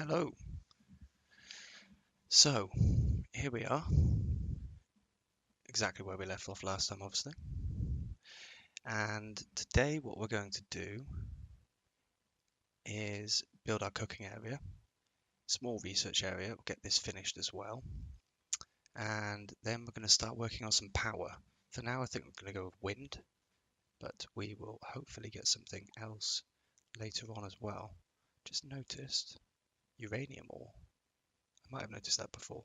Hello. So, here we are, exactly where we left off last time, obviously. And today, what we're going to do is build our cooking area, small research area. We'll get this finished as well. And then we're going to start working on some power. For now, I think we're going to go with wind, but we will hopefully get something else later on as well. Just noticed uranium ore. I might have noticed that before.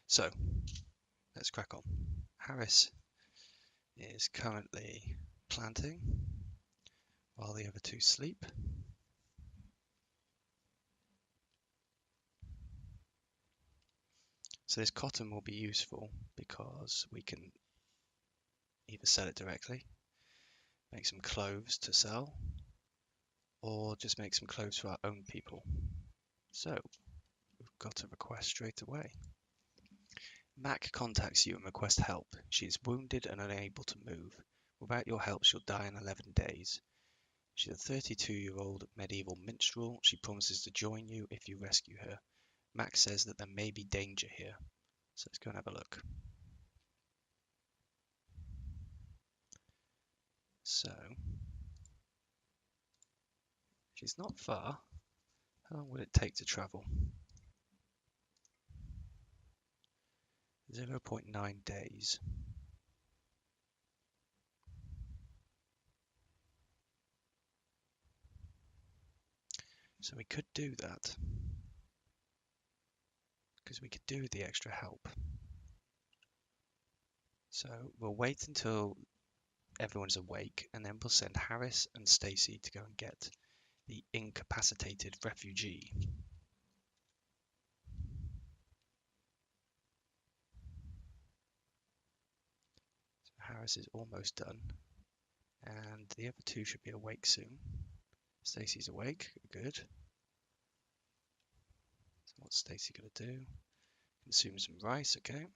So, let's crack on. Harris is currently planting while the other two sleep. So this cotton will be useful because we can either sell it directly, make some clothes to sell, or just make some clothes for our own people. So we've got a request straight away. Mac contacts you and requests help. She is wounded and unable to move. Without your help, she'll die in 11 days. She's a 32-year-old medieval minstrel. She promises to join you if you rescue her. Mac says that there may be danger here. So let's go and have a look. So, she's not far. How long will it take to travel? 0.9 days. So we could do that. Because we could do the extra help. So we'll wait until everyone's awake, and then we'll send Harris and Stacy to go and get the incapacitated refugee. So Harris is almost done, and the other two should be awake soon. Stacy's awake, good. So what's Stacy gonna do? Consume some rice, okay.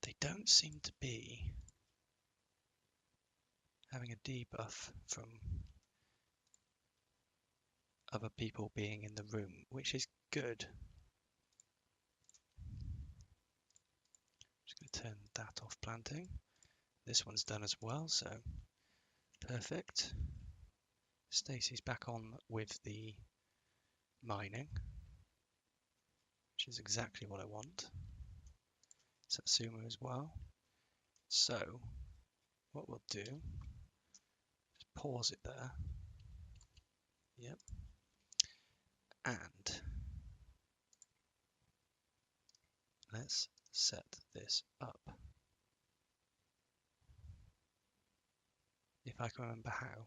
They don't seem to be having a debuff from other people being in the room, which is good. Just going to turn that off planting. This one's done as well, so perfect. Stacy's back on with the mining, which is exactly what I want. Satsuma as well. So what we'll do is pause it there. Yep. And let's set this up. If I can remember how.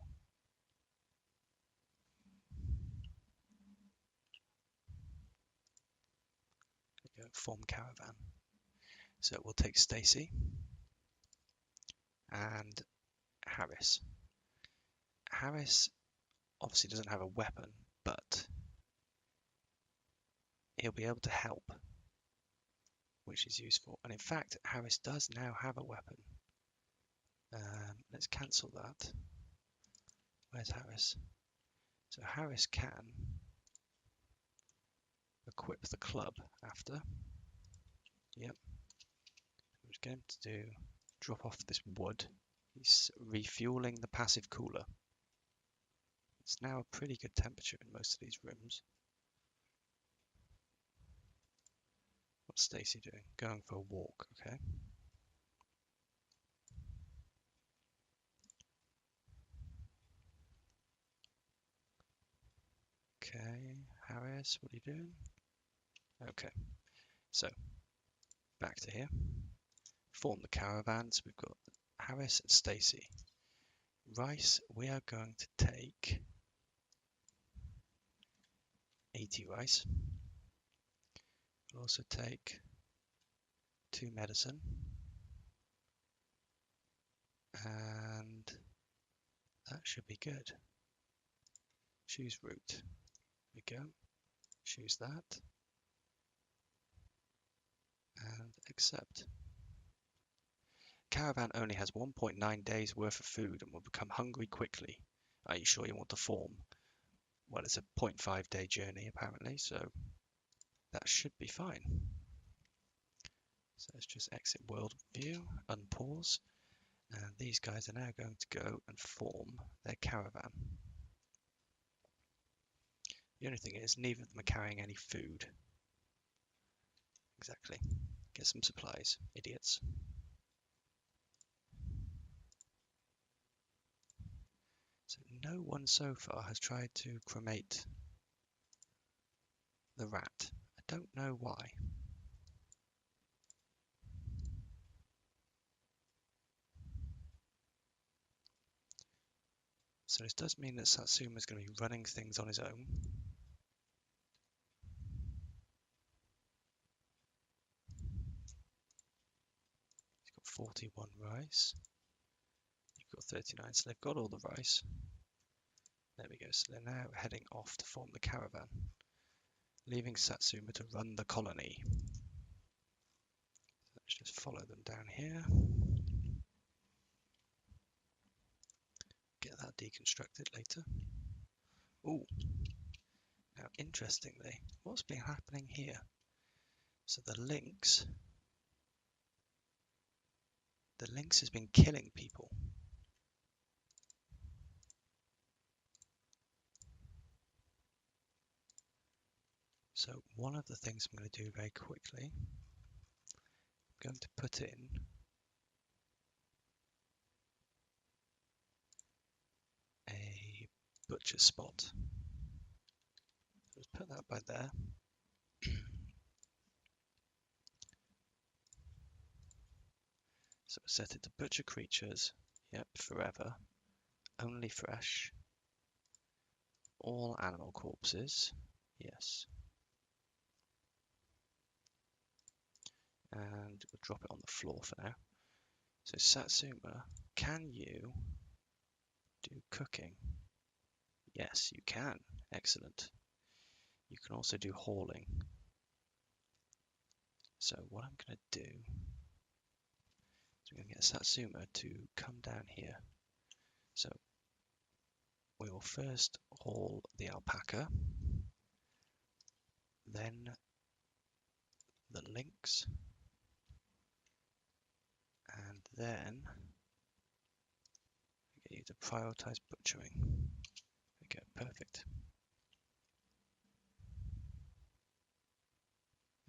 There we go, form caravan. So we'll take Stacy and Harris. Harris obviously doesn't have a weapon, but he'll be able to help, which is useful. And in fact, Harris does now have a weapon. Let's cancel that. Where's Harris? So Harris can equip the club after. Yep. I'm just going to do drop off this wood. He's refueling the passive cooler. It's now a pretty good temperature in most of these rooms. What's Stacy doing? Going for a walk, okay. Okay, Harris, what are you doing? Okay, so back to here. Form the caravans. We've got Harris and Stacy. Rice, we are going to take 80 rice. We'll also take 2 medicine. And that should be good. Choose route. There we go. Choose that. And accept. Caravan only has 1.9 days worth of food and will become hungry quickly. Are you sure you want to form? Well, it's a 0.5 day journey apparently, so that should be fine. So let's just exit world view, unpause, and these guys are now going to go and form their caravan. The only thing is, neither of them are carrying any food. Exactly. Get some supplies, idiots. So no one so far has tried to cremate the rat. I don't know why. So this does mean that Satsuma is going to be running things on his own. He's got 41 rice. You've got 39, so they've got all the rice. There we go, so they're now heading off to form the caravan, leaving Satsuma to run the colony. Let's just follow them down here. Get that deconstructed later. Ooh. Now, interestingly, what's been happening here? So the lynx has been killing people. So one of the things I'm going to do very quickly, I'm going to put in a butcher spot. Let's put that by there. So set it to butcher creatures. Yep, forever. Only fresh. All animal corpses. Yes. And we'll drop it on the floor for now. So Satsuma, can you do cooking? Yes, you can. Excellent. You can also do hauling. So what I'm going to do is I'm going to get Satsuma to come down here. So we will first haul the alpaca, then the lynx, and then get you to prioritize butchering. Okay, perfect.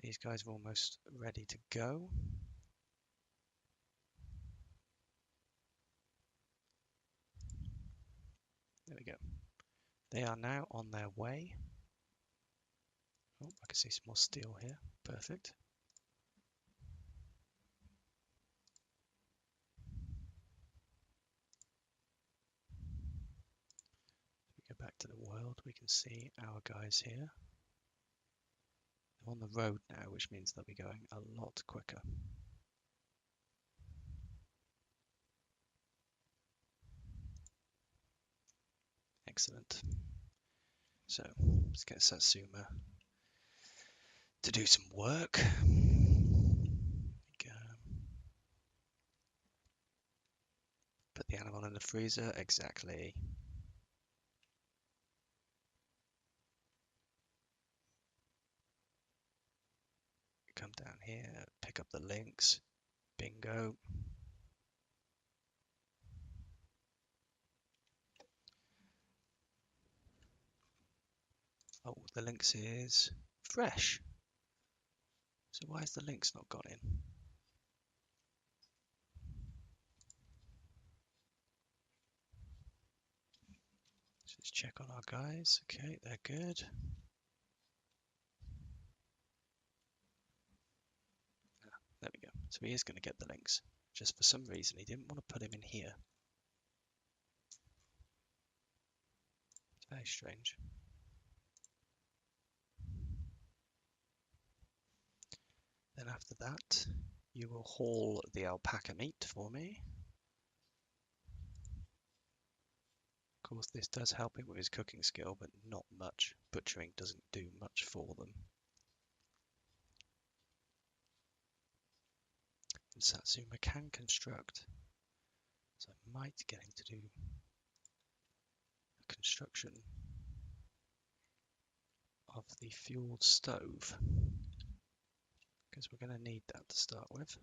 These guys are almost ready to go. There we go. They are now on their way. Oh, I can see some more steel here. Perfect. We go back to the world. We can see our guys here. They're on the road now, which means they'll be going a lot quicker. Excellent. So let's get Satsuma to do some work. Put the animal in the freezer. Exactly. Come down here, pick up the lynx. Bingo. Oh, the lynx is fresh. So why has the lynx not gone in? So let's check on our guys. Okay, they're good. There we go. So he is going to get the lynx. Just for some reason, he didn't want to put him in here. It's very strange. Then after that, you will haul the alpaca meat for me. Of course, this does help him with his cooking skill, but not much. Butchering doesn't do much for them. And Satsuma can construct, so I might get him to do construction of the fueled stove, because we're going to need that to start with.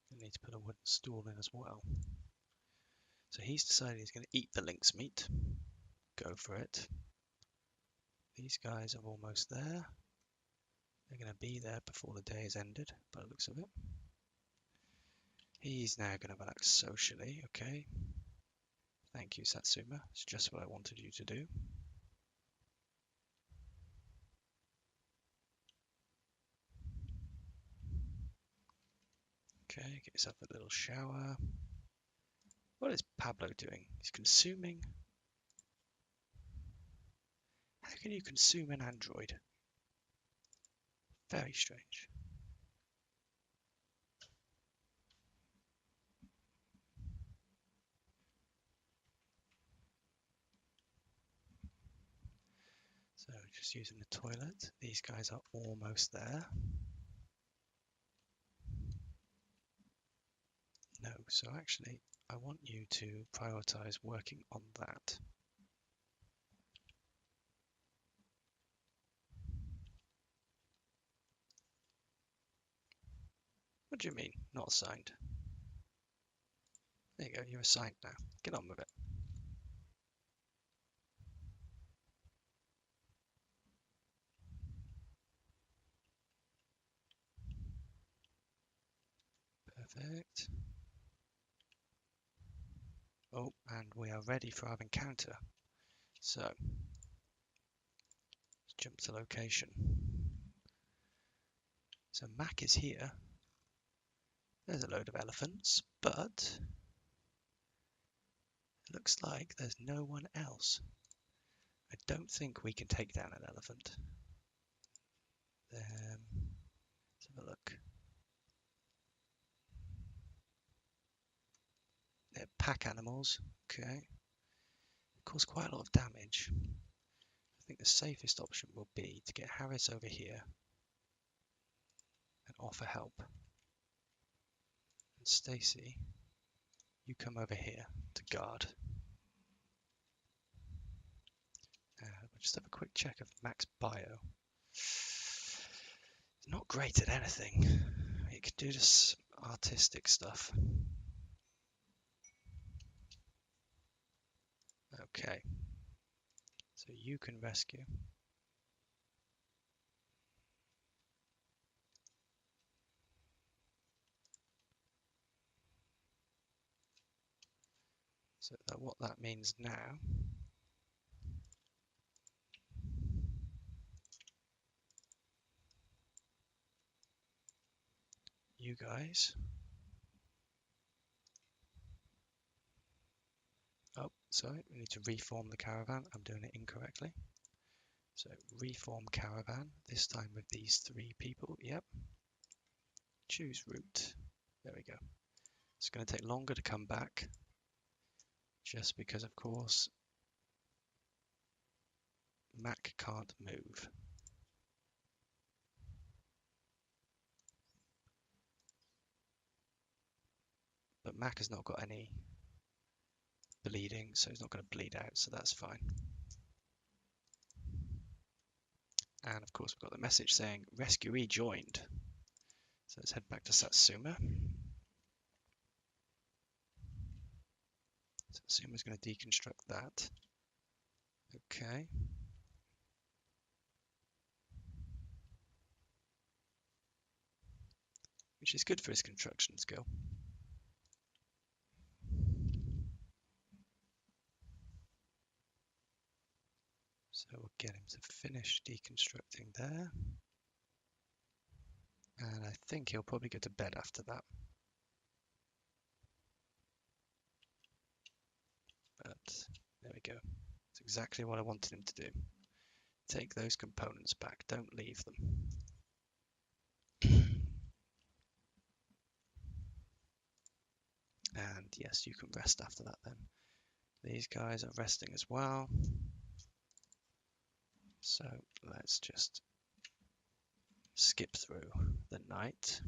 We need to put a wooden stool in as well. So he's decided he's going to eat the lynx meat. Go for it. These guys are almost there. They're going to be there before the day is ended, by the looks of it. He's now going to relax socially, okay. Thank you, Satsuma. It's just what I wanted you to do. Okay, get yourself a little shower. What is Pablo doing? He's consuming. How can you consume an android? Very strange. So just using the toilet. These guys are almost there. No, so actually I want you to prioritize working on that. What do you mean, not assigned? There you go, you're assigned now. Get on with it. Perfect. Oh, and we are ready for our encounter. So, let's jump to location. So Mac is here. There's a load of elephants, but it looks like there's no one else. I don't think we can take down an elephant. Let's have a look. They're pack animals. Okay. Cause quite a lot of damage. I think the safest option will be to get Harris over here and offer help. And Stacy, you come over here to guard. We'll just have a quick check of Mac's bio. It's not great at anything. It can do this artistic stuff. Okay. So you can rescue. So what that means now you guys. Oh, sorry, we need to reform the caravan. I'm doing it incorrectly. So reform caravan, this time with these 3 people. Yep. Choose route. There we go. It's going to take longer to come back. Just because, of course, Mac can't move. But Mac has not got any bleeding, so he's not going to bleed out, so that's fine. And of course, we've got the message saying rescuee joined. So let's head back to Satsuma. Satsuma's going to deconstruct that. Okay. Which is good for his construction skill. So we'll get him to finish deconstructing there. And I think he'll probably go to bed after that. But there we go. That's exactly what I wanted him to do. Take those components back. Don't leave them. And yes, you can rest after that then. These guys are resting as well. So let's just skip through the night.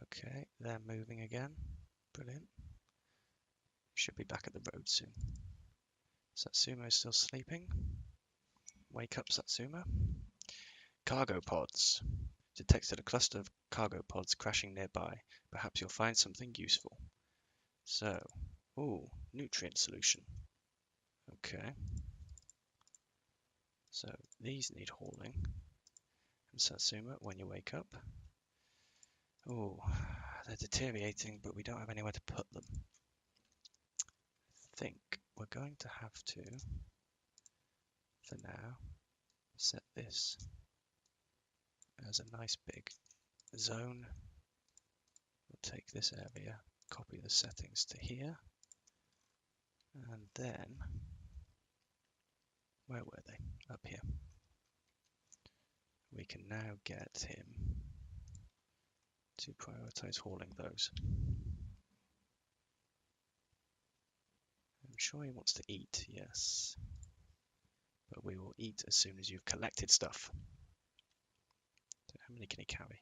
Okay, they're moving again. Brilliant. Should be back at the road soon. Satsuma's still sleeping. Wake up, Satsuma. Cargo pods. Detected a cluster of cargo pods crashing nearby. Perhaps you'll find something useful. So, ooh, nutrient solution. Okay. So these need hauling. And Satsuma, when you wake up. Ooh, they're deteriorating, but we don't have anywhere to put them. I think we're going to have to, for now, set this as a nice big zone. We'll take this area, copy the settings to here, and then, where were they? Up here. We can now get him to prioritize hauling those. I'm sure he wants to eat, yes. But we will eat as soon as you've collected stuff. So how many can he carry?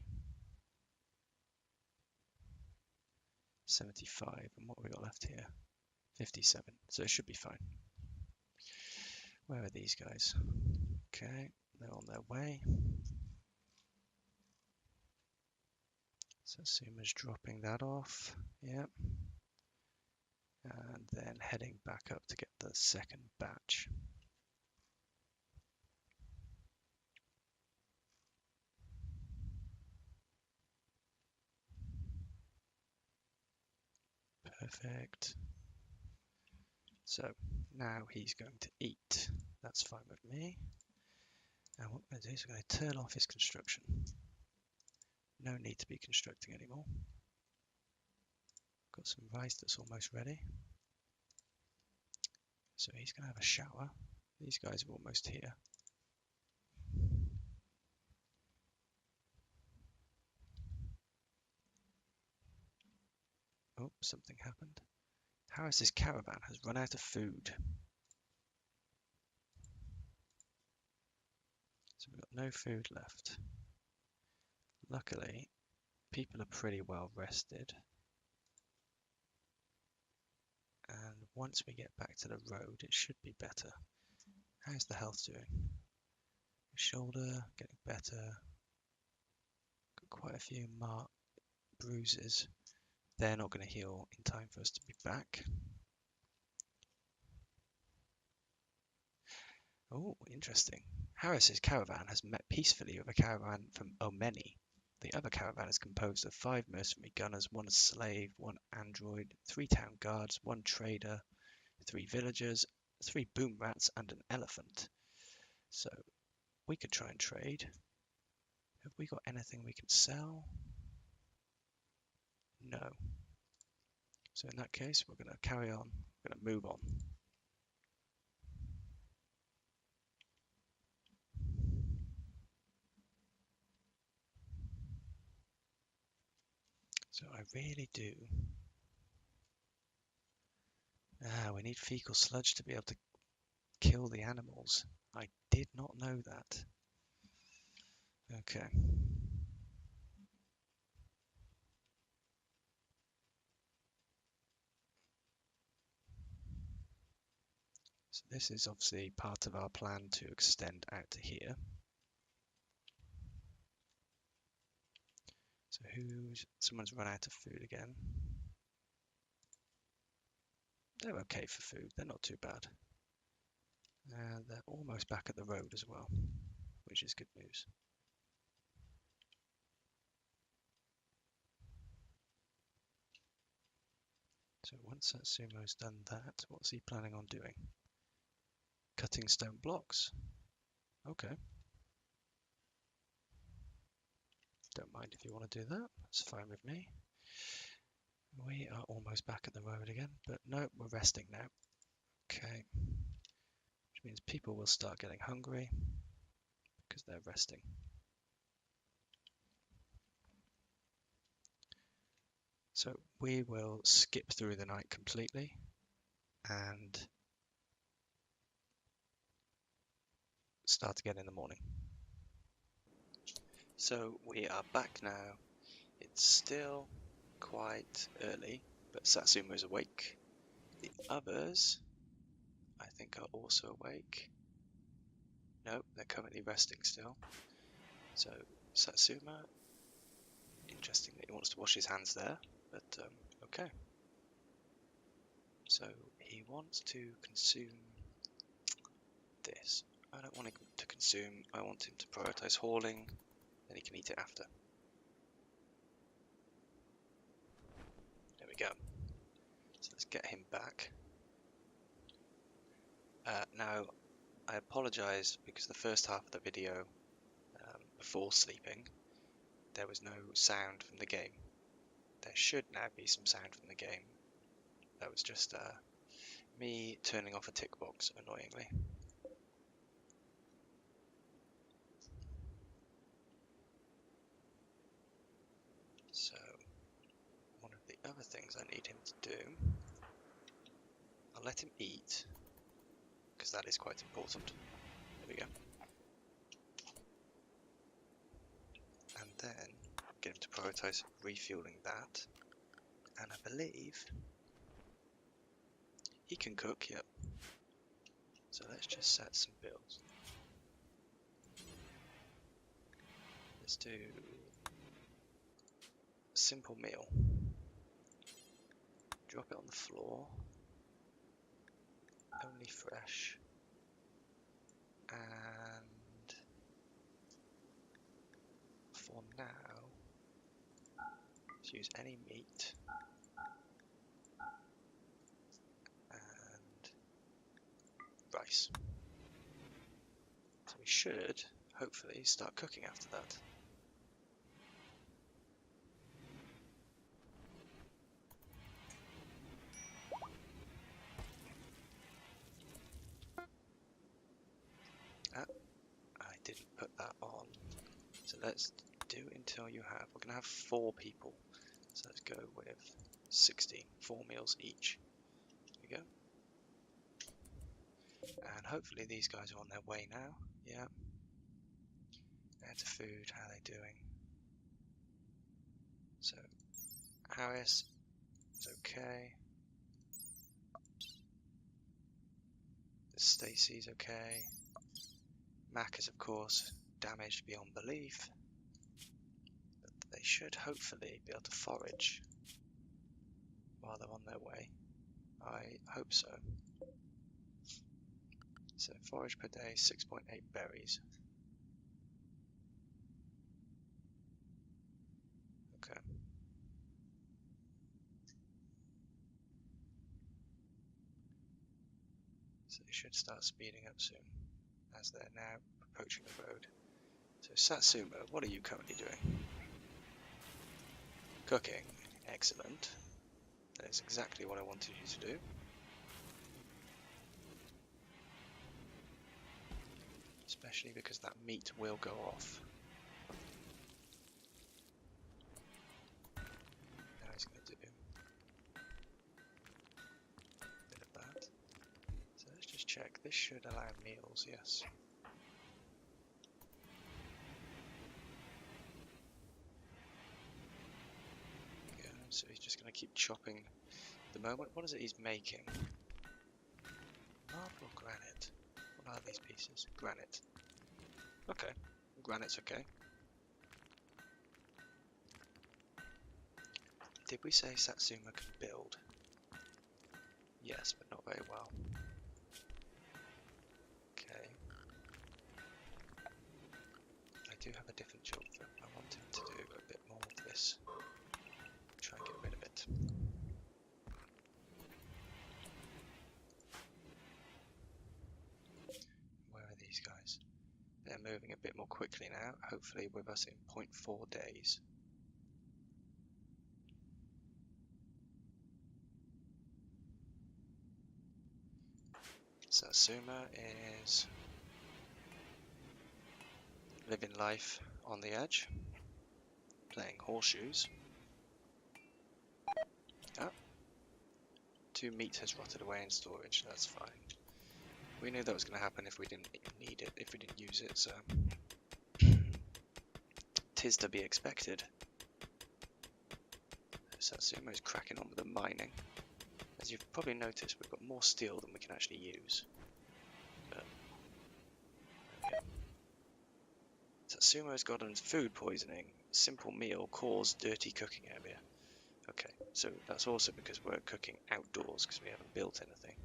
75, and what have we got left here? 57, so it should be fine. Where are these guys? Okay, they're on their way. Satsuma's dropping that off, yep. And then heading back up to get the second batch. Perfect. So now he's going to eat. That's fine with me. And what we're going to do is we're going to turn off his construction. No need to be constructing anymore. Got some rice that's almost ready. So he's going to have a shower. These guys are almost here. Oh, something happened. Harris's caravan has run out of food. So we've got no food left. Luckily, people are pretty well rested. And once we get back to the road, it should be better. How's the health doing? Shoulder getting better. Got quite a few bruises. They're not going to heal in time for us to be back. Oh, interesting. Harris's caravan has met peacefully with a caravan from Omeni. The other caravan is composed of 5 mercenary gunners, 1 slave, 1 android, 3 town guards, 1 trader, 3 villagers, 3 boom rats, and an elephant. So we could try and trade. Have we got anything we can sell? No. So in that case, we're going to carry on. We're going to move on. So I really do. We need fecal sludge to be able to kill the animals. I did not know that. Okay. So this is obviously part of our plan to extend out to here. So someone's run out of food again. They're okay for food, they're not too bad. And they're almost back at the road as well, which is good news. So once Satsumo's done that, what's he planning on doing? Cutting stone blocks. Okay. Don't mind if you want to do that, that's fine with me. We are almost back at the road again, but no, we're resting now. Okay. Which means people will start getting hungry because they're resting. So we will skip through the night completely and start again in the morning. So we are back now. It's still quite early, but Satsuma is awake. The others, I think, are also awake. No, they're currently resting still. So Satsuma, interesting that he wants to wash his hands there, but okay. So he wants to consume this. I don't want him to consume, I want him to prioritize hauling, then he can eat it after. There we go. So let's get him back. Now, I apologise because the first half of the video, before sleeping, there was no sound from the game. There should now be some sound from the game. That was just me turning off a tick box, annoyingly. So, one of the other things I need him to do, I'll let him eat, because that is quite important. There we go. And then get him to prioritize refueling that. And I believe he can cook, yep. So let's just set some bills. Let's do a simple meal. Drop it on the floor. Only fresh. And for now, let's use any meat. And rice. So we should, hopefully, start cooking after that. I didn't put that on. So let's do until you have. We're going to have 4 people. So let's go with 16. 4 meals each. There we go. And hopefully these guys are on their way now. Yeah. There's food. How are they doing? So Harris is okay. Stacy's okay. Mac is of course damaged beyond belief. But they should hopefully be able to forage while they're on their way. I hope so. So forage per day, 6.8 berries. Okay. So they should start speeding up soon, as they're now approaching the road. So Satsuma, what are you currently doing? Cooking. Excellent. That is exactly what I wanted you to do. Especially because that meat will go off. Now he's going to do a bit of that. So let's just check. This should allow meals, yes. Yeah, so he's just going to keep chopping. At the moment, what is it he's making? Marble or granite? What are these pieces? Granite. Okay, granite's okay. Did we say Satsuma can build? Yes, but not very well. Okay. I do have a different job for him. I want him to do a bit more of this. Try and get rid of it. Where are these guys? They're moving a bit more quickly now, hopefully with us in 0.4 days. Satsuma is living life on the edge, playing horseshoes. Ah, 2 meat has rotted away in storage, that's fine. We knew that was going to happen if we didn't need it, if we didn't use it, so 'tis to be expected. Satsuma's cracking on with the mining. As you've probably noticed, we've got more steel than we can actually use. But, okay. Satsuma's gotten food poisoning. Simple meal cause dirty cooking area. Okay, so that's also because we're cooking outdoors because we haven't built anything.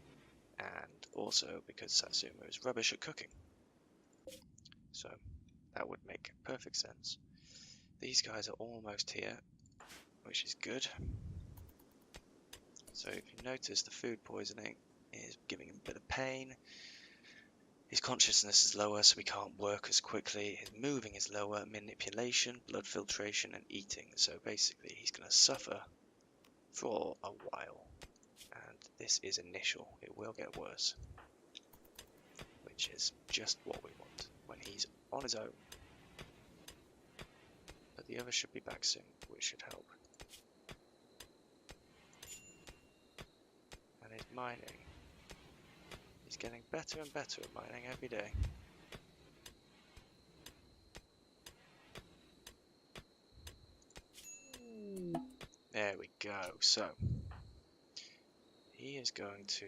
And also because Satsuma is rubbish at cooking. So that would make perfect sense. These guys are almost here, which is good. So if you notice, the food poisoning is giving him a bit of pain. His consciousness is lower, so he can't work as quickly. His moving is lower, manipulation, blood filtration, and eating. So basically, he's going to suffer for a while. And this is initial. It will get worse. Which is just what we want when he's on his own. But the others should be back soon, which should help. And his mining. He's getting better and better at mining every day. There we go. So, he is going to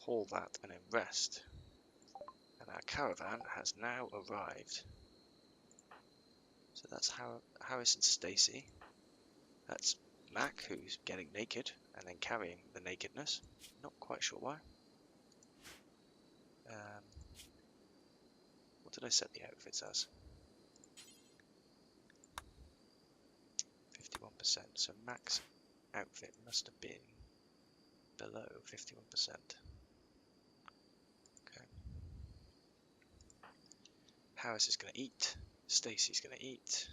haul that and then rest. And our caravan has now arrived. So that's Harris and Stacy. That's Mac, who's getting naked and then carrying the nakedness. Not quite sure why. What did I set the outfits as? 51%. So Mac's outfit must have been below 51%. Okay. Harris is going to eat. Stacy's going to eat.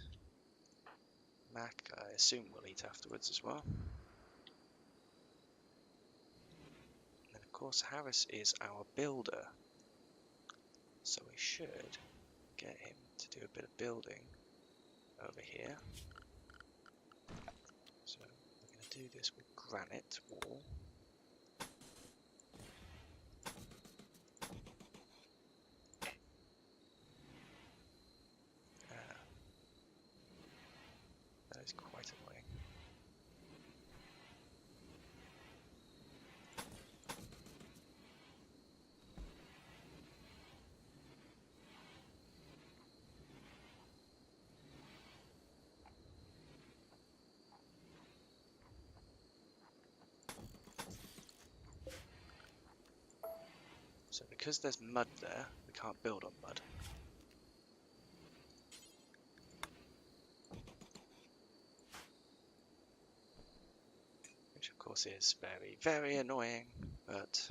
Mac, I assume, will eat afterwards as well. And of course, Harris is our builder. So we should get him to do a bit of building over here. So we're going to do this with granite wall. That is quite annoying. So because there's mud there, we can't build on mud. Which of course is very, very annoying, but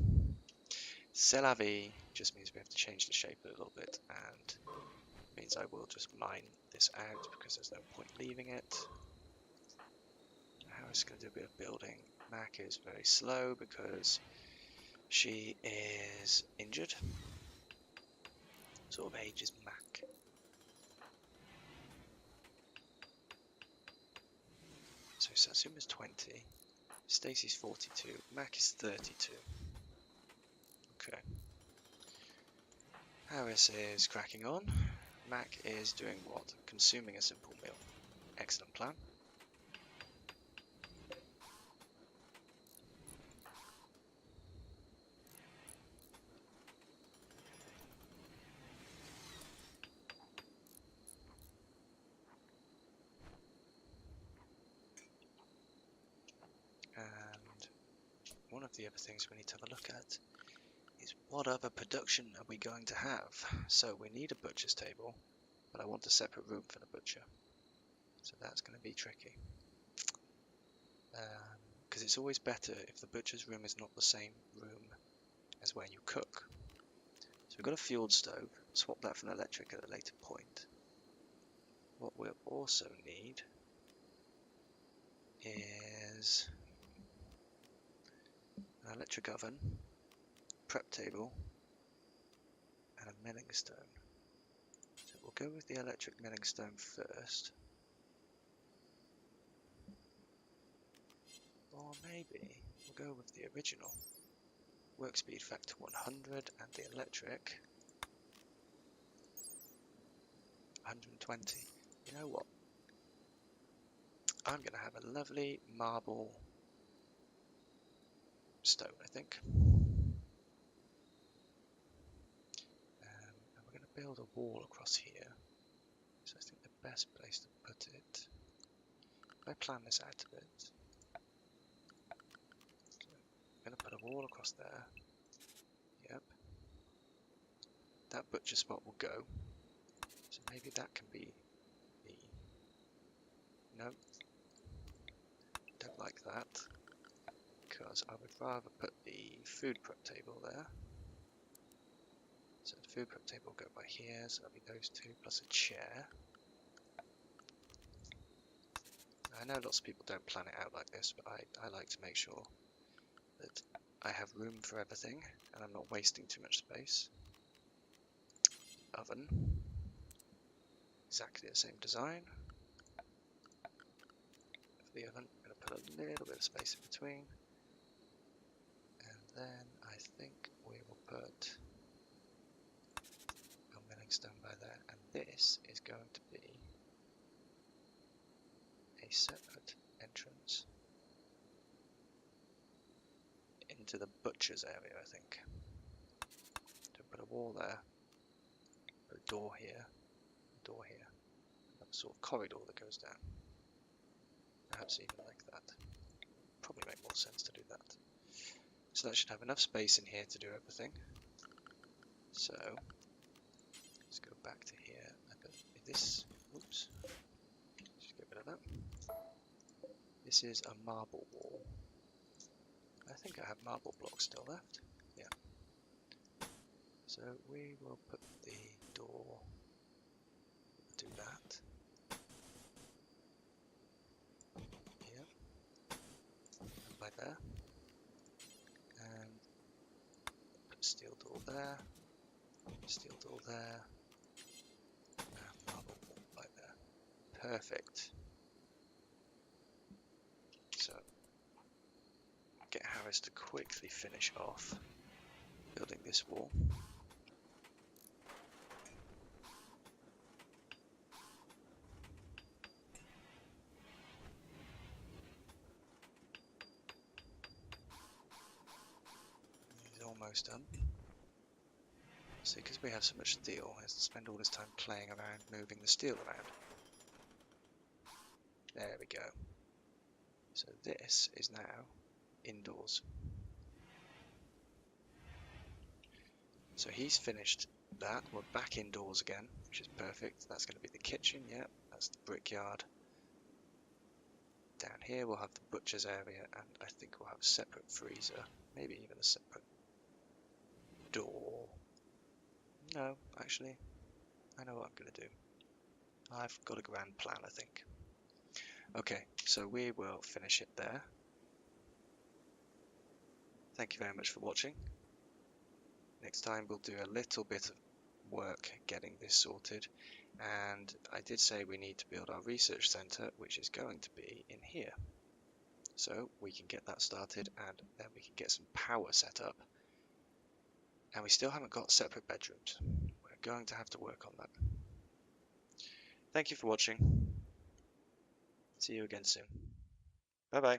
c'est la vie just means we have to change the shape a little bit, and means I will just mine this out because there's no point leaving it. Harris is going to do a bit of building. Mac is very slow because she is injured. What sort of age is Mac? So Satsuma's 20, Stacy's 42, Mac is 32. Okay. Harris is cracking on. Mac is doing what? Consuming a simple meal. Excellent plan. And one of the other things we need to have a look at is what other production are we going to have? So we need a butcher's table, but I want a separate room for the butcher. So that's going to be tricky. Because it's always better if the butcher's room is not the same room as where you cook. So we've got a fuel stove, swap that for an electric at a later point. What we'll also need is an electric oven, prep table, and a milling stone. So we'll go with the electric milling stone first. Or maybe we'll go with the original. Work speed factor 100 and the electric 120. You know what? I'm going to have a lovely marble stone, I think. And we're going to build a wall across here. So I think the best place to put it, if I plan this out a bit, so I'm going to put a wall across there. Yep. That butcher spot will go. So maybe that can be the... No. Don't like that. Because I would rather put the food prep table there. So the food prep table will go by here, so that'll be those two plus a chair. I know lots of people don't plan it out like this, but I like to make sure that I have room for everything and I'm not wasting too much space. Oven. Exactly the same design. For the oven, I'm going to put a little bit of space in between. And then I think we will put a milling stone by there. And this is going to be a separate entrance into the butcher's area, I think. So put a wall there, put a door here, another sort of corridor that goes down. Perhaps even like that. Probably make more sense to do that. So that should have enough space in here to do everything. So let's go back to here. Oops, just get rid of that. This is a marble wall. I think I have marble blocks still left. Yeah. So we will put the door, do that. Here. And by there. And put a steel door there. Steel door there. And marble wall by there. Perfect. So get Harris to quickly finish off building this wall. He's almost done. See, because we have so much steel, he has to spend all his time playing around, moving the steel around. There we go. So this is now indoors. So he's finished that. We're back indoors again, which is perfect. That's going to be the kitchen, yeah. That's the brickyard. Down here we'll have the butcher's area, and I think we'll have a separate freezer. Maybe even a separate door. No, actually, I know what I'm going to do. I've got a grand plan, I think. Okay, so we will finish it there. Thank you very much for watching. Next time we'll do a little bit of work getting this sorted, and I did say we need to build our research center, which is going to be in here. So we can get that started, and then we can get some power set up. And we still haven't got separate bedrooms. We're going to have to work on that. Thank you for watching. See you again soon. Bye bye.